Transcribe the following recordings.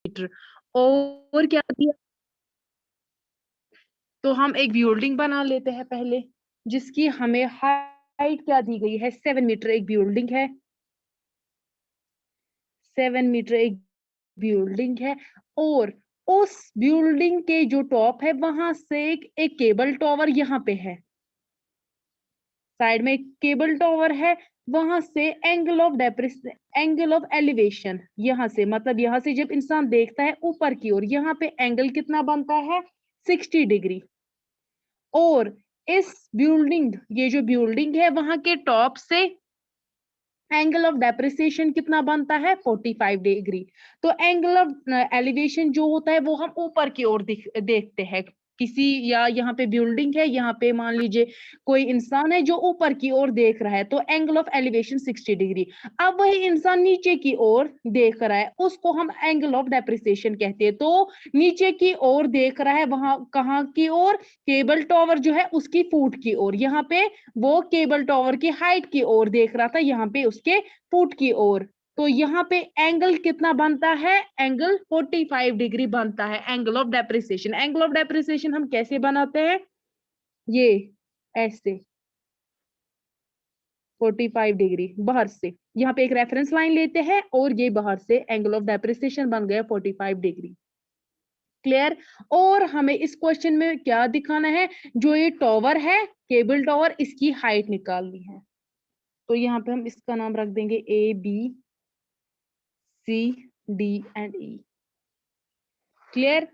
Metre. और क्या दिया, तो हम एक बिल्डिंग बना लेते हैं पहले, जिसकी हमें हाइट क्या दी गई है, 7 मीटर एक बिल्डिंग है, 7 मीटर एक बिल्डिंग है। और उस बिल्डिंग के जो टॉप है वहां से एक केबल टावर यहाँ पे है, साइड में एक केबल टावर है, वहां से एंगल ऑफ एलिवेशन, यहाँ से मतलब यहाँ से जब इंसान देखता है ऊपर की ओर, यहाँ पे एंगल कितना बनता है, 60 डिग्री। और इस बिल्डिंग, ये जो बिल्डिंग है वहां के टॉप से एंगल ऑफ डेप्रिसिएशन कितना बनता है, 45 डिग्री। तो एंगल ऑफ एलिवेशन जो होता है वो हम ऊपर की ओर देखते हैं किसी, या यहाँ पे बिल्डिंग है, यहाँ पे मान लीजिए कोई इंसान है जो ऊपर की ओर देख रहा है, तो एंगल ऑफ एलिवेशन 60 डिग्री। अब वही इंसान नीचे की ओर देख रहा है, उसको हम एंगल ऑफ डेप्रिसिएशन कहते हैं। तो नीचे की ओर देख रहा है, वहां कहाँ की ओर, केबल टावर जो है उसकी फुट की ओर, यहाँ पे वो केबल टावर की हाइट की ओर देख रहा था, यहाँ पे उसके फुट की ओर। तो यहाँ पे एंगल कितना बनता है, एंगल 45 डिग्री बनता है, angle of depreciation. Angle of depreciation हम कैसे बनाते हैं, ये ऐसे 45 डिग्री बाहर से, यहाँ पे एक रेफरेंस लाइन लेते हैं और ये बाहर से एंगल ऑफ डेप्रिसिएशन बन गया 45 डिग्री। क्लियर। और हमें इस क्वेश्चन में क्या दिखाना है, जो ये टावर है केबल टावर, इसकी हाइट निकालनी है। तो यहाँ पे हम इसका नाम रख देंगे A B C D and E. Clear.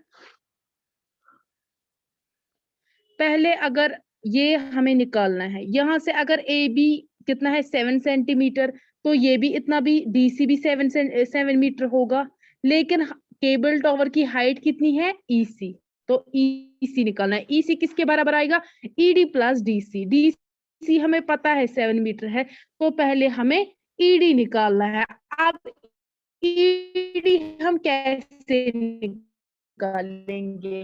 पहले अगर ये हमें निकालना है, यहां से अगर ए बी कितना है 7 सेंटीमीटर, तो ये भी इतना भी, डी सी भी 7 मीटर होगा। लेकिन केबल टावर की हाइट कितनी है, ई सी, तो ई सी निकालना है। ई सी किसके बराबर आएगा, E D plus D C. D C हमें पता है 7 मीटर है, तो पहले हमें ई डी निकालना है। अब ई डी हम कैसे निकालेंगे,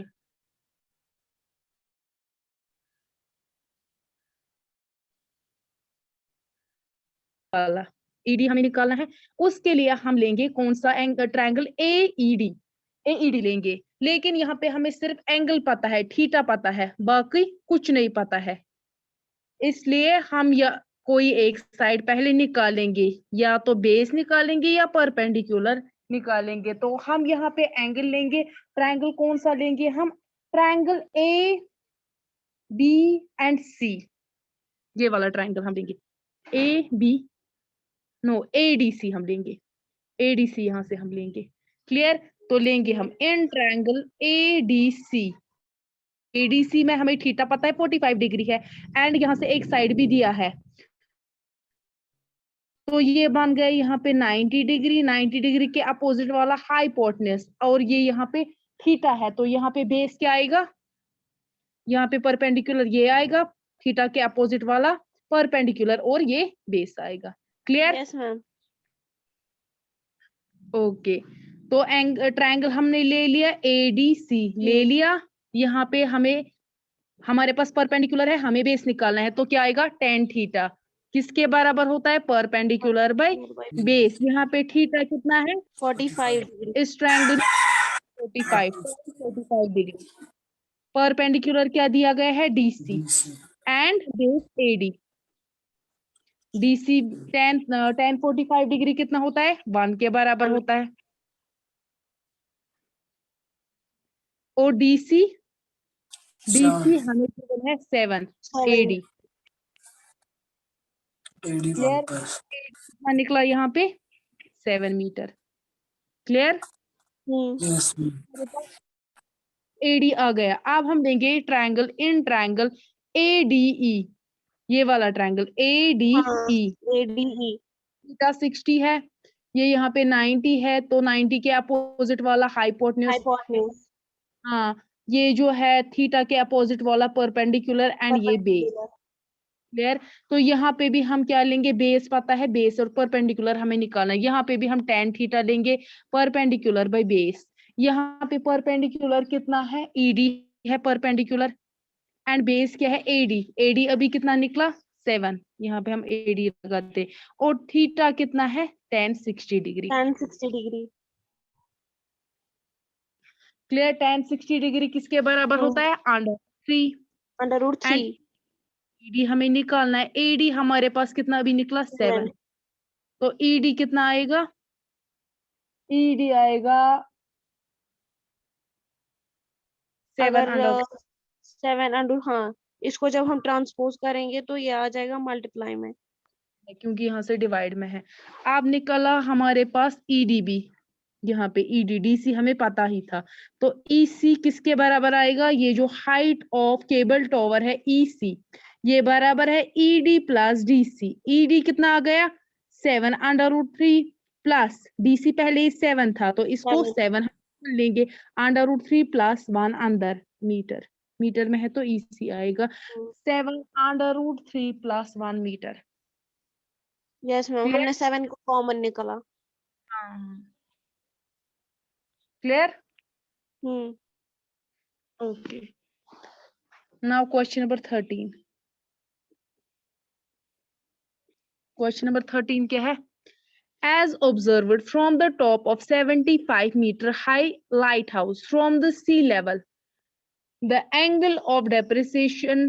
वाला ईडी हमें निकालना है। उसके लिए हम लेंगे कौन सा ट्रायंगल, ए ईडी लेंगे। लेकिन यहाँ पे हमें सिर्फ एंगल पता है, थीटा पता है, बाकी कुछ नहीं पता है। इसलिए हम या कोई एक साइड पहले निकालेंगे, या तो बेस निकालेंगे या परपेंडिकुलर निकालेंगे। तो हम यहाँ पे एंगल लेंगे, ट्रायंगल कौन सा लेंगे हम, ट्रायंगल ए बी एंड सी, ये वाला ट्रायंगल हम लेंगे, ए बी, नो एडीसी हम लेंगे, एडीसी यहां से हम लेंगे। क्लियर। तो लेंगे हम इन ट्रायंगल एडीसी, एडीसी में हमें थीटा पता है 45 डिग्री है, एंड यहां से एक साइड भी दिया है, तो ये बन गया यहाँ पे 90 डिग्री, 90 डिग्री के अपोजिट वाला हाइपोटेन्यूज, और ये यहाँ पे थीटा है, तो यहाँ पे बेस क्या आएगा, यहाँ पे परपेंडिकुलर ये आएगा, थीटा के अपोजिट वाला परपेंडिकुलर, और ये बेस आएगा। क्लियर। Yes ma'am. ओके। तो ट्रायंगल हमने ले लिया, एडीसी ले लिया। यहाँ पे हमें, हमारे पास परपेंडिकुलर है, हमें बेस निकालना है, तो क्या आएगा, टेन थीटा किसके बराबर होता है, परपेंडिकुलर बाय बेस। यहाँ पे थीटा कितना है, 45 डिग्री। इस ट्रायंगल 45 डिग्री। परपेंडिकुलर क्या दिया गया है, DC, and base AD. DC 10 45 degree कितना होता है, 1 के बराबर होता है। और डीसी हमें गिवन है 7 एडी। क्लियर। कितना निकला यहाँ पे, 7 मीटर। क्लियर। एडी आ गया। अब हम देंगे ट्रायंगल, इन ट्रायंगल एडीई, ये वाला ट्रायंगल एडीई, एडीई थीटा 60 है, ये यहाँ पे 90 है, तो 90 के अपोजिट वाला हाइपोटेन्यूज, हाइपोटेन्यूज। हाँ, ये जो है थीटा के अपोजिट वाला परपेंडिकुलर, एंड ये बेस। क्लियर। तो यहाँ पे भी हम क्या लेंगे, बेस पता है, बेस और परपेंडिकुलर हमें निकालना है। यहाँ पे भी हम टेन थीटा लेंगे, परपेंडिकुलर बाय बेस। यहाँ पे परपेंडिकुलर कितना है, ईडी है परपेंडिकुलर, एंड बेस क्या है, एडी। एडी अभी कितना निकला, 7, यहाँ पे हम एडी लगाते। और थीटा कितना है, 10 60 degree. 10 60 degree. Clear. tan 60 degree किसके बराबर होता है? √3। √3 ईडी हमें निकालना है। एडी हमारे पास कितना अभी निकला? 7। तो ईडी कितना आएगा? ईडी आएगा 7 अगर 7 हाँ, इसको जब हम ट्रांसपोज करेंगे तो ये आ जाएगा मल्टीप्लाई में, क्योंकि यहाँ से डिवाइड में है। अब निकला हमारे पास ईडीबी, यहाँ पे ईडीडीसी हमें पता ही था। तो ईसी किसके बराबर आएगा? ये जो हाइट ऑफ केबल टॉवर है ईसी, ये बराबर है ईडी प्लस डीसी। ईडी कितना आ गया? 7 √3 प्लस डीसी पहले 7 था तो इसको 7 लेंगे। √3 प्लस 1 अंदर मीटर, मीटर में है तो ईसी आएगा 7 √3 + 1 मीटर। यस मैम, हमने 7 को कॉमन निकला। Clear? Hmm okay, now question number 13। Question number 13 क्या है? As observed from the top of 75-meter high lighthouse from the sea level, the angle of depreciation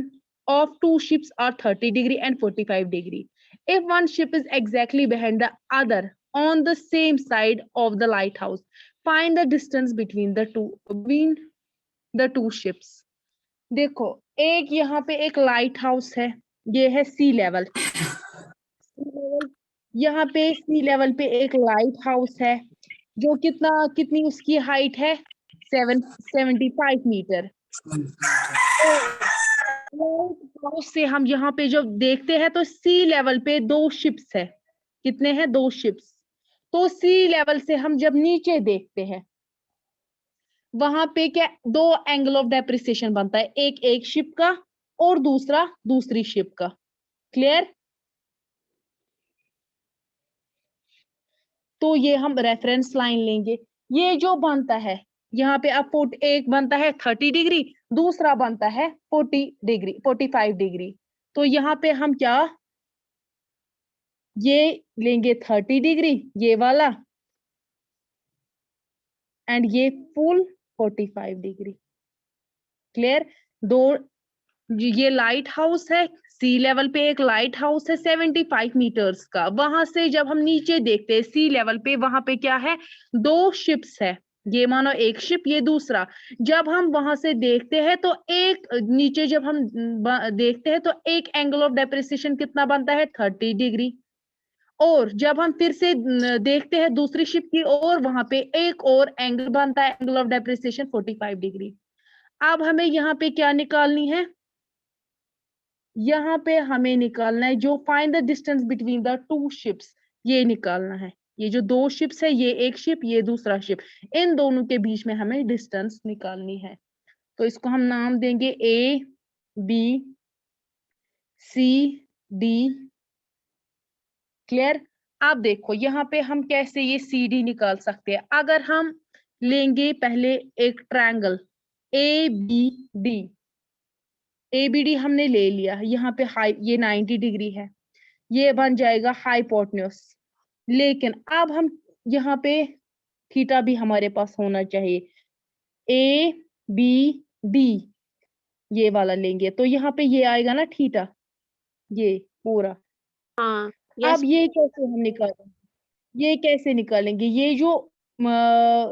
of two ships are 30 degree and 45 degree. If one ship is exactly behind the other on the same side of the lighthouse, find the distance between the two ships. देखो, एक यहाँ पे एक light house है, ये है सी level. यहाँ पे सी लेवल पे एक लाइट हाउस है जो कितनी उसकी हाइट है? 75 मीटर। हाउस से हम यहाँ पे जो देखते हैं तो सी लेवल पे 2 शिप्स है। कितने हैं? 2 शिप्स। तो सी लेवल से हम जब नीचे देखते हैं वहां पे क्या 2 एंगल ऑफ डेप्रिसिएशन बनता है, एक शिप का और दूसरा दूसरी शिप का। क्लियर? तो ये हम रेफरेंस लाइन लेंगे। ये जो बनता है यहाँ पे अब एक बनता है 30 डिग्री, दूसरा बनता है 45 डिग्री। तो यहाँ पे हम क्या ये लेंगे 30 डिग्री ये वाला एंड ये फुल 45 डिग्री। क्लियर? ये लाइट हाउस है सी लेवल पे, एक लाइट हाउस है 75 मीटर्स का। वहां से जब हम नीचे देखते हैं सी लेवल पे, वहां पे क्या है? 2 शिप्स है। ये मानो एक शिप, ये दूसरा। जब हम वहां से देखते हैं तो एक नीचे जब हम देखते हैं तो एक एंगल ऑफ डेप्रिसिएशन कितना बनता है? 30 डिग्री। और जब हम फिर से देखते हैं दूसरी शिप की ओर, वहां पे एक और एंगल बनता है, एंगल ऑफ डेप्रिसिएशन 45 डिग्री। अब हमें यहाँ पे क्या निकालनी है? यहाँ पे हमें निकालना है जो find the distance between the 2 ships, ये निकालना है। ये जो 2 शिप्स है, ये एक शिप ये दूसरा शिप, इन दोनों के बीच में हमें डिस्टेंस निकालनी है। तो इसको हम नाम देंगे A B C D. Clear? अब देखो यहाँ पे हम कैसे ये सी डी निकाल सकते हैं। अगर हम लेंगे पहले एक triangle A B D, ABD हमने ले लिया, यहाँ पे हाई ये 90 डिग्री है, ये बन जाएगा हाइपोटेन्यूज। लेकिन अब हम यहाँ पे थीटा भी हमारे पास होना चाहिए। ए बी डी ये वाला लेंगे तो यहाँ पे ये आएगा ना थीटा, ये पूरा। हाँ अब ये कैसे हम निकालेंगे? ये कैसे निकालेंगे? ये जो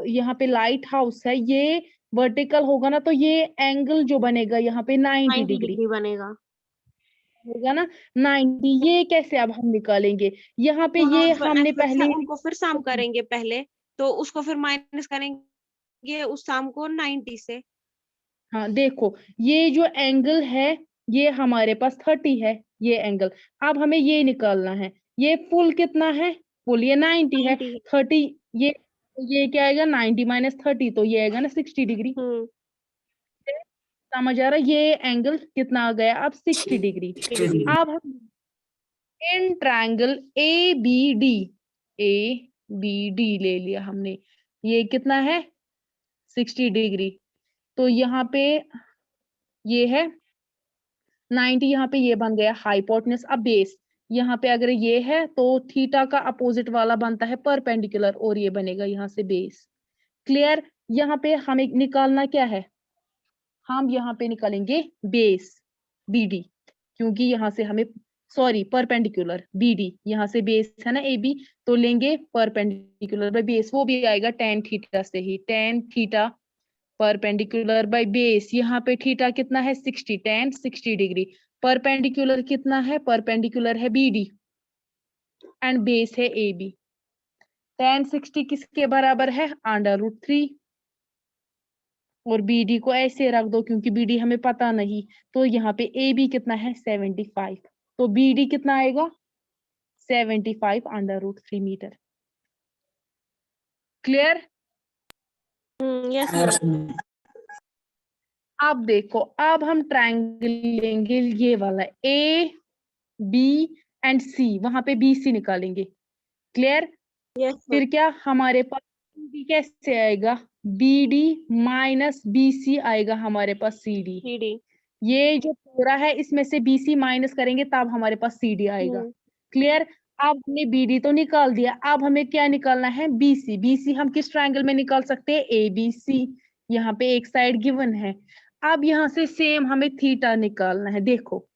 यहाँ पे लाइट हाउस है ये वर्टिकल होगा ना, तो ये एंगल जो बनेगा यहाँ पे 90 डिग्री बनेगा होगा ना, 90। ये कैसे अब हम निकालेंगे? यहाँ पे ये हमने पहले उनको फिर सम करेंगे पहले, तो उसको फिर माइनस करेंगे उस सम को 90 से। हाँ देखो, ये जो एंगल है ये हमारे पास 30 है ये एंगल। अब हमें ये निकालना है, ये फुल कितना है? फुल ये 90 है। 30 ये क्या आएगा? 90 - 30 तो ये आएगा ना 60 डिग्री। समझ आ रहा है? ये एंगल कितना आ गया अब? 60 डिग्री। अब हम इन ट्रायंगल ए बी डी ले लिया हमने, ये कितना है? 60 डिग्री। तो यहाँ पे ये है 90, यहाँ पे ये बन गया हाइपोटेन्यूज। अब बेस यहाँ पे अगर ये है तो थीटा का अपोजिट वाला बनता है परपेंडिकुलर और ये बनेगा यहाँ से बेस। क्लियर? यहाँ पे हमें निकालना क्या है, हम यहाँ पे निकालेंगे बेस BD, क्योंकि यहाँ से हमें सॉरी परपेंडिकुलर BD, यहाँ से बेस है ना AB, तो लेंगे परपेंडिकुलर बाय बेस, वो भी आएगा tan थीटा से ही, tan theta perpendicular by base, यहाँ पे थीटा कितना है 60, tan 60 डिग्री, परपेंडिकुलर कितना है, परपेंडिकुलर है BD एंड बेस है AB, tan 60 किसके बराबर है, √3, और BD को ऐसे रख दो क्योंकि BD हमें पता नहीं, तो यहाँ पे AB कितना है 75, तो BD कितना आएगा 75 √3 मीटर। क्लियर? Yes ma'am. अब देखो, अब हम ट्रायंगल लेंगे ये वाला AB एंड C, वहां पे BC निकालेंगे। क्लियर? यस फिर क्या हमारे पास BD कैसे आएगा, BD माइनस BC आएगा हमारे पास CD, CD। ये जो पूरा है इसमें से BC माइनस करेंगे तब हमारे पास CD आएगा। क्लियर? अब हमने BD तो निकाल दिया, अब हमें क्या निकालना है, BC। BC हम किस ट्रायंगल में निकाल सकते हैं, ABC, यहाँ पे एक साइड गिवन है। अब यहाँ से सेम हमें थीटा निकालना है, देखो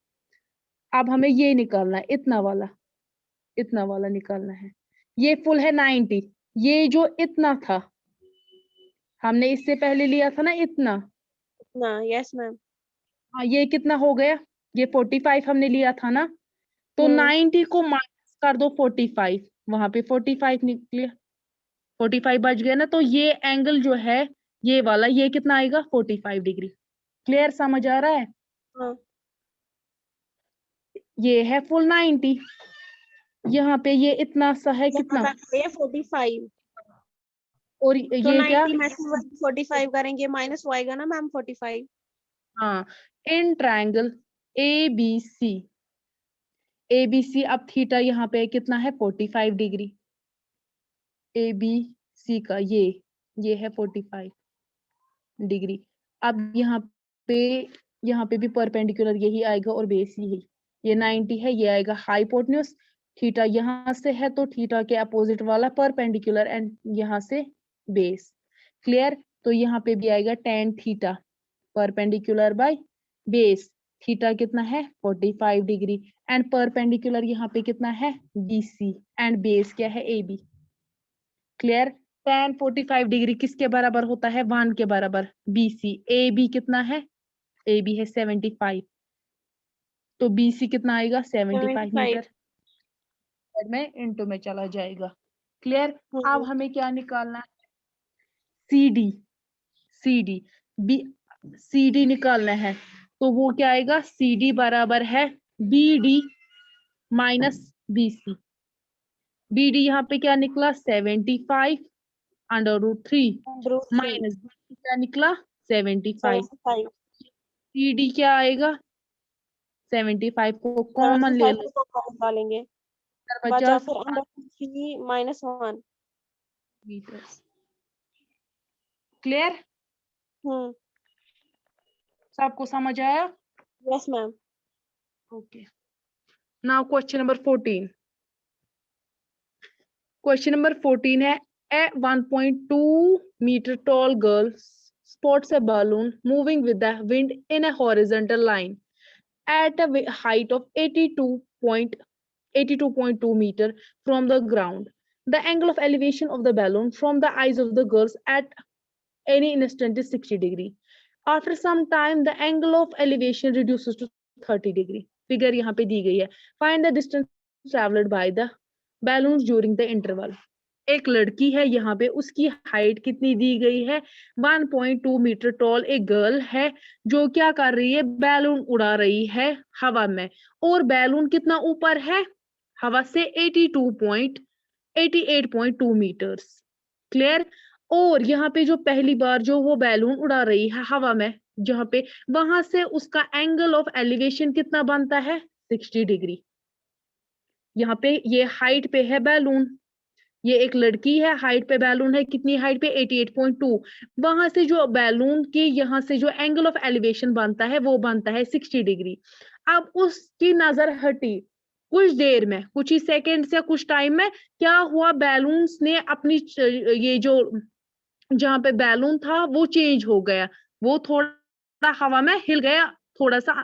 अब हमें ये निकालना है, इतना वाला निकालना है, ये फुल है 90, ये जो इतना था हमने इससे पहले लिया था ना इतना, ना यस मैम। हाँ ये कितना हो गया, ये 45 हमने लिया था ना, तो 90 को माइनस कर दो 45, वहां पे 45 निकले, 45 बच गया ना, तो ये एंगल जो है ये वाला, ये कितना आएगा 45 डिग्री। क्लियर, समझ आ रहा है? हाँ। ये है फुल 90, यहाँ पे ये इतना सा है कितना, 45, और तो ये क्या, 90 में से 45 करेंगे माइनस वो आएगा ना मैम 45। हाँ इन ट्रायंगल ABC, ABC अब थीटा यहाँ पे कितना है 45 डिग्री, ABC का ये है 45 डिग्री। अब यहाँ पे भी परपेंडिकुलर यही आएगा और बेस यही, ये 90 है, ये आएगा हाइपोटेन्यूज, थीटा यहाँ से है तो थीटा के अपोजिट वाला परपेंडिकुलर एंड यहाँ से बेस। क्लियर? तो यहाँ पे भी आएगा tan theta perpendicular by base, theta कितना है 45 डिग्री एंड परपेंडिकुलर यहाँ पे कितना है BC एंड बेस क्या है AB। क्लियर? tan 45 डिग्री किसके बराबर होता है, 1 के बराबर, BC, AB कितना है, AB है 75, तो BC कितना आएगा 75 75। मीटर, में इनटू में चला जाएगा। क्लियर? अब हमें क्या निकालना है, CD, CD निकालना है, तो वो क्या आएगा, CD बराबर है BD माइनस BC, BD यहाँ पे क्या निकला 75 √3 माइनस क्या निकला 75, CD क्या आएगा 75 को कॉमन ले लो, निकालेंगे, बचा बचा फिर √3 -1। मीटर। क्लियर? सबको समझ आया? Yes ma'am. Okay, now question number 14। Question number 14 है, a 1.2 meter tall girl spots a balloon moving with the wind in a horizontal line at a height of 82.2 meter from the ground. The angle of elevation of the balloon from the eyes of the girls at any instant is 60 degree. After some time, the angle of elevation reduces to 30 degree. Figure यहाँ पे दी गई है. Find the distance traveled by the balloons during the interval. एक लड़की है यहाँ पे, उसकी हाइट कितनी दी गई है 1.2 मीटर टॉल, एक गर्ल है जो क्या कर रही है, बैलून उड़ा रही है हवा में, और बैलून कितना ऊपर है हवा से 88.2 मीटर्स। क्लियर? और यहाँ पे जो पहली बार जो वो बैलून उड़ा रही है हवा में जहाँ पे, वहां से उसका एंगल ऑफ एलिवेशन कितना बनता है 60 डिग्री। यहाँ पे ये हाइट पे है बैलून, ये एक लड़की है, हाइट पे बैलून है, कितनी हाइट पे 88.2, वहां से जो बैलून के यहाँ से जो एंगल ऑफ एलिवेशन बनता है वो बनता है 60 डिग्री। अब उसकी नजर हटी, कुछ देर में, कुछ ही सेकेंड से कुछ टाइम में क्या हुआ, बैलून्स ने अपनी ये जो जहाँ पे बैलून था वो चेंज हो गया, वो थोड़ा हवा में हिल गया, थोड़ा सा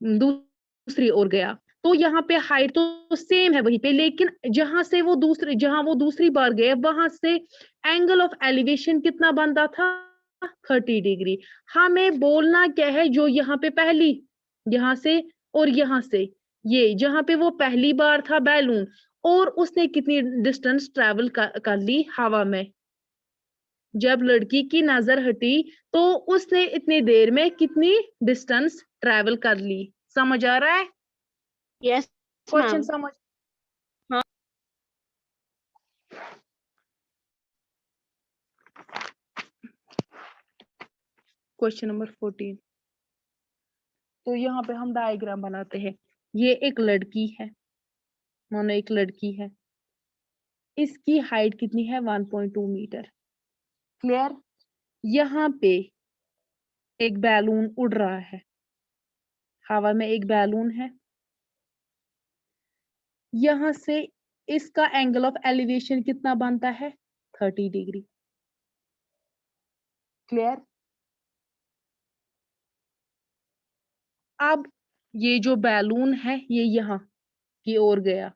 दूसरी ओर गया। तो यहाँ पे हाइट तो सेम है वहीं पे, लेकिन जहाँ वो दूसरी बार गए वहां से एंगल ऑफ एलिवेशन कितना बनता था, 30 डिग्री। हमें बोलना क्या है, जो यहाँ पे पहली, यहाँ से और यहाँ से, ये जहाँ पे वो पहली बार था बैलून, और उसने कितनी डिस्टेंस ट्रेवल कर ली हवा में। जब लड़की की नजर हटी तो उसने इतनी देर में कितनी डिस्टेंस ट्रेवल कर ली। समझ आ रहा है यस क्वेश्चन? मैम। समझ? हाँ। Question number 14। तो यहाँ पे हम डायग्राम बनाते हैं। ये एक लड़की है, मानो एक लड़की है, इसकी हाइट कितनी है, 1.2 मीटर। क्लियर? यहाँ पे एक बैलून उड़ रहा है, हवा में एक बैलून है। यहाँ से इसका एंगल ऑफ एलिवेशन कितना बनता है, 30 डिग्री। क्लियर? अब ये जो बैलून है ये यहाँ की ओर गया,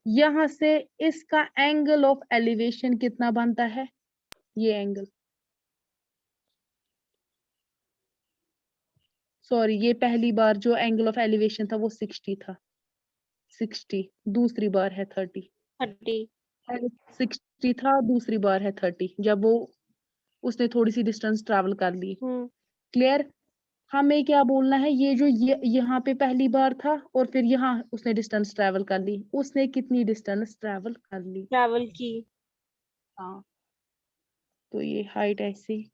यहाँ से इसका एंगल ऑफ एलिवेशन कितना बनता है, ये एंगल, सॉरी, ये पहली बार जो एंगल ऑफ एलिवेशन था वो 60 था, 60। दूसरी बार है 30। 30। 60 था, दूसरी बार है 30, जब वो उसने थोड़ी सी डिस्टेंस ट्रैवल कर ली। क्लियर? हमें क्या बोलना है, ये जो यहाँ पे पहली बार था और फिर यहाँ उसने डिस्टेंस ट्रैवल कर ली, उसने कितनी डिस्टेंस ट्रैवल कर ली। ट्रैवल की। हाँ, तो ये हाइट ऐसी,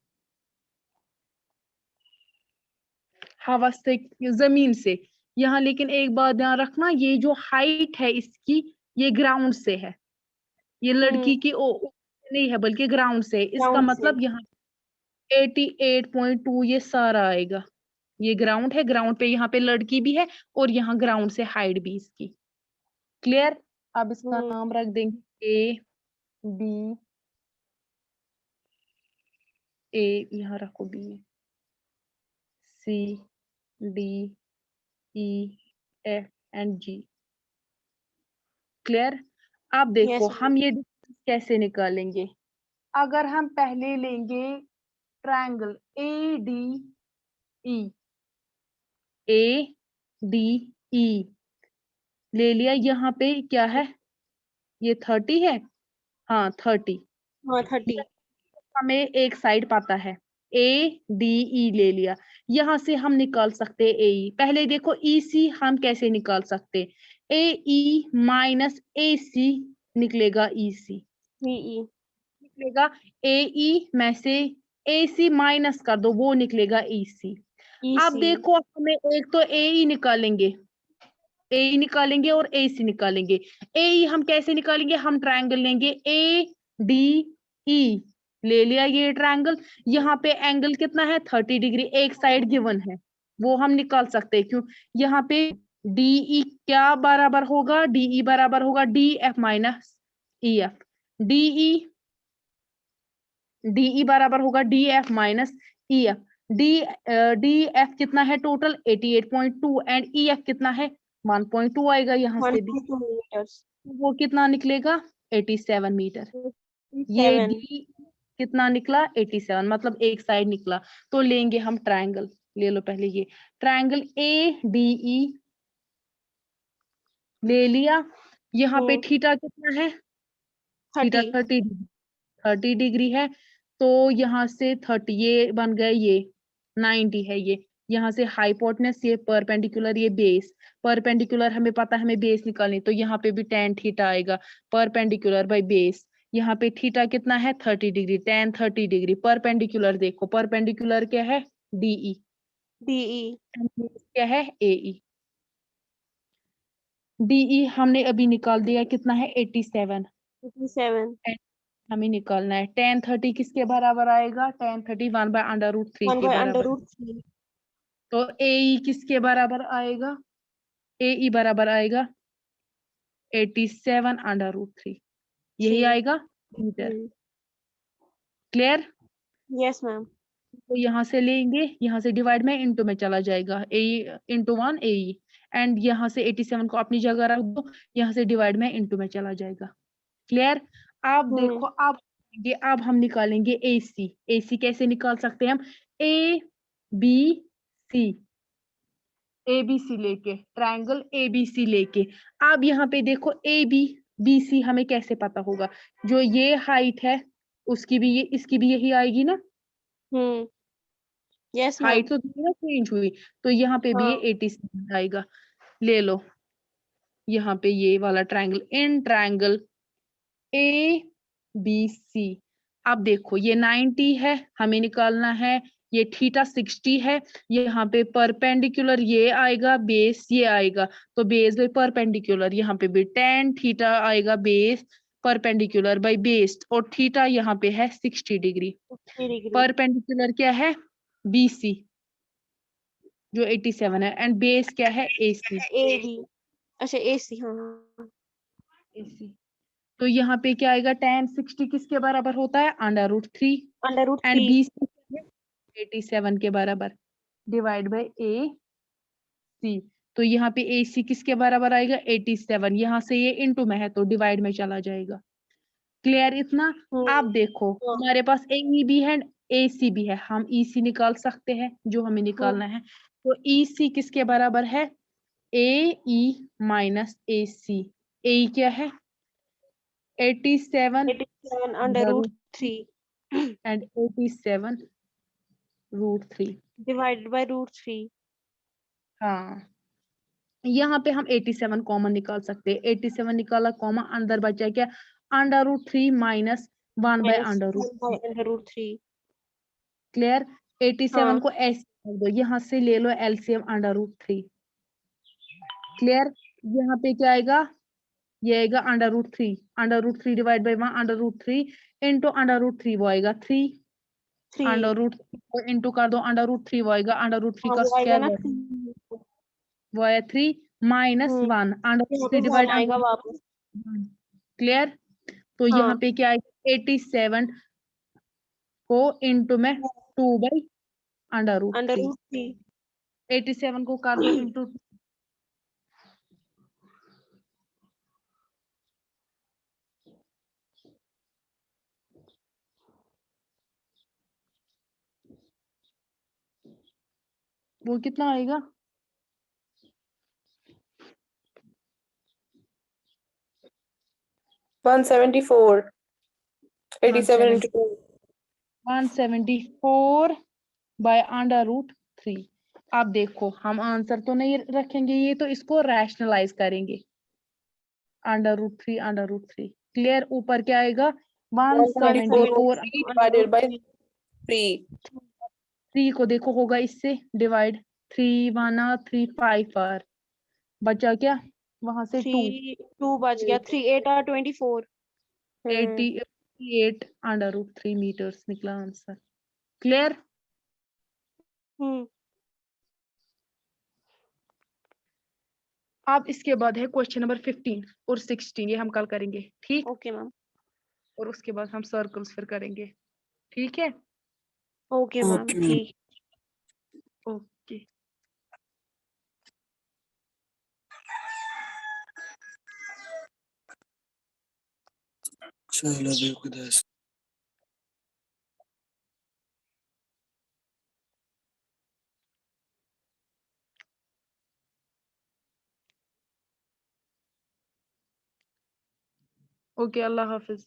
हवा से, जमीन से यहाँ। लेकिन एक बात ध्यान रखना, ये जो हाइट है इसकी, ये ग्राउंड से है, ये लड़की की नहीं है बल्कि ग्राउंड से। इसका ग्राउंड से। मतलब यहाँ 88.2 ये सारा आएगा। ये ग्राउंड है, ग्राउंड पे यहाँ पे लड़की भी है और यहाँ ग्राउंड से हाइट भी इसकी। क्लियर? अब इसका नाम रख देंगे ए बी, ए यहाँ रखो, B, C, D, E, F and G. Clear? अब देखो यस मैम। हम ये डिस्टेंस कैसे निकालेंगे। अगर हम पहले लेंगे triangle A D E, A D E ले लिया, यहाँ पे क्या है, ये 30 है, हाँ 30। हाँ 30। हमें एक साइड पता है, ए डी ई ले लिया, यहाँ से हम निकाल सकते हैं ए ई। पहले देखो ई सी हम कैसे निकाल सकते, ए ई माइनस ए सी निकलेगा, ई सी वीई। निकलेगा, ए ई में से ए सी माइनस कर दो, वो निकलेगा ई सी। अब ईसी। देखो हमें एक तो ए ई निकालेंगे, ए ई निकालेंगे और ए सी निकालेंगे। ए ई हम कैसे निकालेंगे, हम ट्रायंगल लेंगे ए डी ई, ले लिया ये ट्रायंगल। यहाँ पे एंगल कितना है, 30 डिग्री, एक साइड गिवन है, वो हम निकाल सकते हैं। क्यों? यहाँ पे डीई क्या बराबर होगा, डीई बराबर होगा D F minus E F. DE DE बराबर होगा D F minus E F. D D F कितना है टोटल, 88.2, एंड ई एफ कितना है, 1.2 आएगा यहाँ से भी। 1.2 मीटर्स। वो कितना निकलेगा, 87 मीटर। ये 7। डी कितना निकला, 87, मतलब एक साइड निकला। तो लेंगे हम ट्रायंगल, ले लो पहले ये ट्रायंगल ए डी ई ले लिया। यहाँ पे थीटा कितना है, थीटा 30। 30 डिग्री है। तो यहाँ से 30 ये बन गया, ये 90 है ये। यहाँ से हाइपोटेनस, ये परपेंडिकुलर, ये बेस। परपेंडिकुलर हमें पता है, हमें बेस निकालनी, तो यहाँ पे भी tan थीटा आएगा, परपेंडिकुलर बाय बेस। यहाँ पे थीटा कितना है, 30 डिग्री, tan 30 डिग्री। परपेंडिकुलर देखो, परपेंडिकुलर क्या है, डीई, डीई। क्या है, एई। डीई हमने अभी निकाल दिया, कितना है, 87। 57। हमें निकालना है tan 30 किसके बराबर आएगा, tan 30 1/√3 1 के बाय अंडर बराबर। रूट 3। तो ए किसके बराबर आएगा, ए बराबर आएगा 87/√3, यही 3। आएगा मीटर। क्लियर? Yes ma'am. तो यहाँ से लेंगे, यहाँ से डिवाइड में इनटू में चला जाएगा, ए इंटू 1 ए, एंड यहाँ से 87 को अपनी जगह रख दो, यहाँ से डिवाइड में इनटू में चला जाएगा। क्लियर? अब देखो, अब हम निकालेंगे AC। AC कैसे निकाल सकते हैं हम? ABC, ABC लेके, ट्रायंगल ABC लेके। अब यहाँ पे देखो BC हमें कैसे पता होगा? जो ये हाइट है उसकी भी, ये इसकी भी यही आएगी ना, यस मैम। हाइट तो ना चेंज हुई, तो यहाँ पे भी ये 87 आएगा। ले लो यहाँ पे ये वाला ट्रायंगल, इन ट्रायंगल ABC। अब देखो ये 90 है, हमें निकालना है, ये थीटा 60 है, यहाँ पे परपेंडिकुलर ये आएगा, बेस ये आएगा, तो बेस बाई परपेंडिकुलर, यहाँ पे भी tan थीटा आएगा, बेस परपेंडिकुलर बाई बेस, और थीटा यहाँ पे है 60 डिग्री। परपेंडिकुलर क्या है? BC जो 87 है, एंड बेस क्या है? AC। अच्छा AC, हाँ। AC, तो यहाँ पे क्या आएगा? tan 60 किसके बराबर होता है? √3, एंड BC 87 के बराबर, डिवाइड बाय AC। तो यहाँ पे AC किसके बराबर आएगा? 87, यहाँ से ये इनटू में है तो डिवाइड में चला जाएगा। क्लियर इतना? आप देखो हमारे पास AE भी है, AC भी है, हम EC निकाल सकते हैं जो हमें निकालना है। तो EC किसके बराबर है? AE minus AC। AE क्या है? 87 √3 एंड 87 √3 डिवाइडेड बाय √3। हाँ, यहाँ पे हम 87 कॉमन निकाल सकते हैं। 87 निकाला, कॉमन, अंदर बचा क्या? √3 माइनस 1 बाय √3। क्लियर? 87 को ऐसे कर दो, यहाँ से ले लो एलसीएम √3। क्लियर? यहाँ पे क्या आएगा? ये आएगा √3, √3 डिवाइड बाई 1, √3 इंटू √3 वो आएगा 3, √3 को इंटू कर दो, √3 वो आएगा, √3 का स्क्वायर वो आया 3 माइनस 1, √3 डिवाइड वापस। क्लियर? तो यहाँ पे क्या आएगा? 87 को इंटू में 2 बाई √3। 87 को कर दो इंटू, वो कितना आएगा? 174, 87 into 2. 174 बाय √3। अब देखो हम आंसर तो नहीं रखेंगे, ये तो इसको रैशनलाइज करेंगे, √3। क्लियर? ऊपर क्या आएगा? 174 divided by 3. 3 को देखो होगा इससे डिवाइड, 3 1 3 5 r, बचा क्या वहां से? 2 बच गया, 3 8 और 24। 88 √3 मीटर्स निकला आंसर। क्लियर? अब इसके बाद है क्वेश्चन नंबर 15 और 16, ये हम कल करेंगे, ठीक? Okay ma'am. और उसके बाद हम सर्कल्स फिर करेंगे, ठीक है? ओके मैम, ठीक। ओके। चलो देखो ओके, अल्लाह हाफिज।